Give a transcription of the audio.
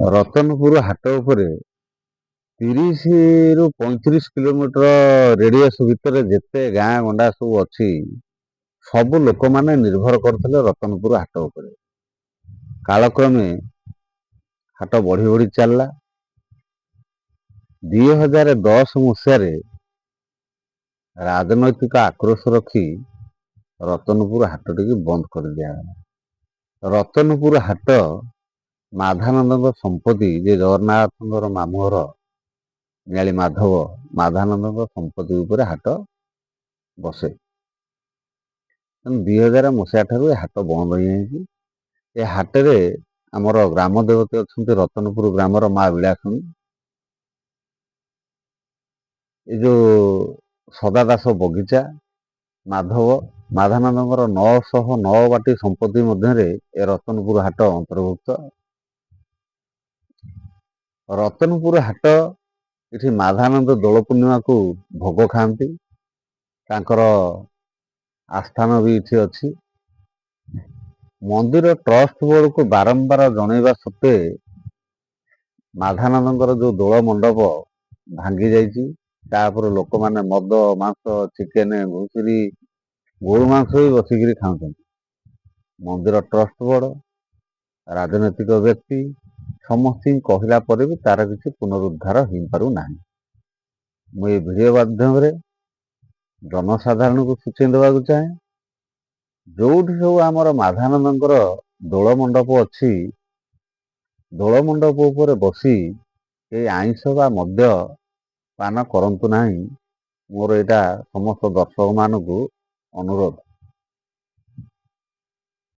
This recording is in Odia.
ରତନପୁର ହାଟ ଉପରେ 30 ରୁ 35 କିଲୋମିଟର ରେଡିୟସ୍ ଭିତରେ ଯେତେ ଗାଁ ଗଣ୍ଡା ସବୁ ଅଛି, ସବୁ ଲୋକମାନେ ନିର୍ଭର କରୁଥିଲେ ରତନପୁର ହାଟ ଉପରେ। କାଳକ୍ରମେ ହାଟ ବଢି ବଢି ଚାଲିଲା। 2010 ମସିହାରେ ରାଜନୈତିକ ଆକ୍ରୋଶ ରଖି ରତନପୁର ହାଟଟିକୁ ବନ୍ଦ କରିଦିଆଗଲା। ରତନପୁର ହାଟ ମାଧାନନ୍ଦଙ୍କ ସମ୍ପତ୍ତି, ଯେ ଜଗନ୍ନାଥଙ୍କର ମାମୁଁ ଘର ନିଆଳି ମାଧାନନ୍ଦଙ୍କ ସମ୍ପତ୍ତି ଉପରେ ହାଟ ବସେ। 2000 ମସିହା ଠାରୁ ଏ ହାଟ ବନ୍ଦ ହେଇଯାଇଛି। ଏ ହାଟରେ ଆମର ଗ୍ରାମ ଦେବତୀ ଅଛନ୍ତି ରତନପୁର ଗ୍ରାମର ମା ବିଳାସୁଣୀ। ଏ ଯୋଉ ସଦାଦାସ ବଗିଚା, ମାଧାନନ୍ଦଙ୍କର 909 ବାଟି ସମ୍ପତ୍ତି ମଧ୍ୟରେ ଏ ରତନପୁର ହାଟ ଅନ୍ତର୍ଭୁକ୍ତ। ରତନପୁର ହାଟ, ଏଠି ମାଧାନନ୍ଦ ଦୋଳ ପୂର୍ଣ୍ଣିମାକୁ ଭୋଗ ଖାଆନ୍ତି। ତାଙ୍କର ଆସ୍ଥାନ ବି ଏଠି ଅଛି। ମନ୍ଦିର ଟ୍ରଷ୍ଟ ବୋର୍ଡକୁ ବାରମ୍ବାର ଜଣେଇବା ସତ୍ତ୍ୱେ ମାଧାନନ୍ଦଙ୍କର ଯୋଉ ଦୋଳ ମଣ୍ଡପ ଭାଙ୍ଗି ଯାଇଛି, ତାପରେ ଲୋକମାନେ ମଦ, ମାଂସ, ଚିକେନ, ଘୁଷୁରୀ, ଗୋରୁ ମାଂସ ବି ବସିକିରି ଖାଉଛନ୍ତି। ମନ୍ଦିର ଟ୍ରଷ୍ଟ ବୋର୍ଡ, ରାଜନୈତିକ ବ୍ୟକ୍ତି ସମସ୍ତଙ୍କୁ କହିଲା ପରେ ବି ତାର କିଛି ପୁନରୁଦ୍ଧାର ହେଇପାରୁନାହିଁ। ମୁଁ ଏ ଭିଡ଼ିଓ ମାଧ୍ୟମରେ ଜନସାଧାରଣଙ୍କୁ ସୂଚନା ଦେବାକୁ ଚାହେଁ, ଯୋଉଠି ସବୁ ଆମର ମାଧାନନ୍ଦଙ୍କର ଦୋଳ ମଣ୍ଡପ ଅଛି, ଦୋଳ ମଣ୍ଡପ ଉପରେ ବସି ଏଇ ଆଇଁଷ ବା ମଦ୍ୟ ପାନ କରନ୍ତୁ ନାହିଁ। ମୋର ଏଇଟା ସମସ୍ତ ଦର୍ଶକ ମାନଙ୍କୁ ଅନୁରୋଧ।